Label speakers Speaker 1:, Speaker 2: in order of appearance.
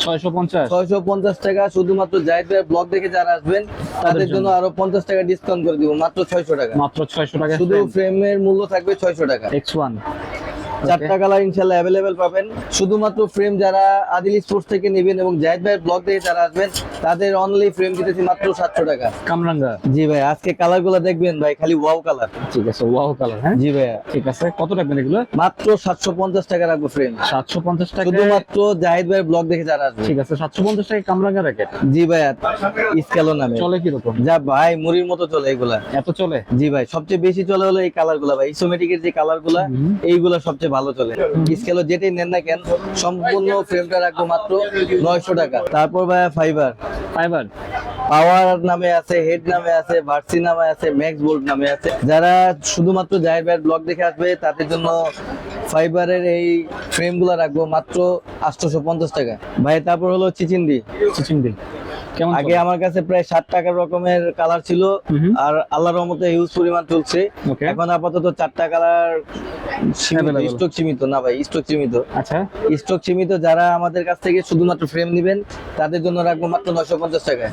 Speaker 1: 650।
Speaker 2: 650 টাকা শুধুমাত্র জাহিদ ভাই ব্লগ দেখে যারা আসবেন তাদের জন্য আরো 50 টাকা ডিসকাউন্ট করে দিব, মাত্র 600 টাকা।
Speaker 1: মাত্র 600 টাকা
Speaker 2: শুধু ফ্রেমের মূল্য থাকবে 600 টাকা।
Speaker 1: X1
Speaker 2: চারটা কালার ইনশাআল্লাহ अवेलेबल পাবেন। শুধুমাত্র ফ্রেম যারা আদিল স্পোর্টস থেকে নেবেন এবং জাহিদ ভাইয়ের ব্লগ দেখে যারা আসবেন তাদের অনলি ফ্রেম দিতেছি মাত্র 700 টাকা।
Speaker 1: কামরাঙ্গা।
Speaker 2: জি ভাই, আজকে কালারগুলো দেখবেন ভাই, খালি ওয়াও কালার।
Speaker 1: ঠিক আছে, ওয়াও কালার। হ্যাঁ
Speaker 2: জি ভাইয়া,
Speaker 1: ঠিক আছে, কত রাখবেন এগুলো?
Speaker 2: মাত্র 750 টাকা রাখবো ফ্রেম।
Speaker 1: 750 টাকা
Speaker 2: শুধুমাত্র জাহিদ ভাইয়ের ব্লগ দেখে যারা আসবে।
Speaker 1: ঠিক আছে, 750 টাকা কামরাঙ্গা র্যাকেট।
Speaker 2: জি ভাইয়া, স্কেলো নামে
Speaker 1: চলে কি রকম?
Speaker 2: যা ভাই মুড়ির মতো চলে এগুলা।
Speaker 1: এত চলে?
Speaker 2: জি ভাই, সবচেয়ে বেশি চলে হলো এই কালার গুলা ভাই, ইসোমেটিকের যে কালার গুলা এইগুলা সবচেয়ে ভালো চলে। স্কেলো যেটাই নেন না কেন সম্পূর্ণ ফ্রেমটা রাখবো মাত্র 900 টাকা। তারপর ভাই ফাইবার
Speaker 1: ফাইবার
Speaker 2: পাওয়ার নামে আছে, হেড নামে আছে, ভার্সি নামে আছে, ম্যাক্স বোল্ট নামে আছে। যারা শুধুমাত্র জাহিদ ভাইয়ের ব্লগ দেখে আসবে তাদের জন্য ফাইবারের এই ফ্রেম গুলা রাখবো মাত্র 850 টাকা ভাই। তারপর হলো চিচিন্ডি।
Speaker 1: চিচিংদি কেমন?
Speaker 2: আগে আমার কাছে প্রায় 60 টাকার রকমের কালার ছিল, আর আল্লাহর রহমতে হিউজ পরিমাণ চলছে।
Speaker 1: Okay.
Speaker 2: এখন আপাতত 4টা কালার
Speaker 1: Available.
Speaker 2: স্টক সীমিত না ভাই, স্টক সীমিত।
Speaker 1: আচ্ছা,
Speaker 2: স্টক সীমিত। যারা আমাদের কাছ থেকে শুধুমাত্র ফ্রেম নেবেন তাদের জন্য রাখবো মাত্র 950 টাকা।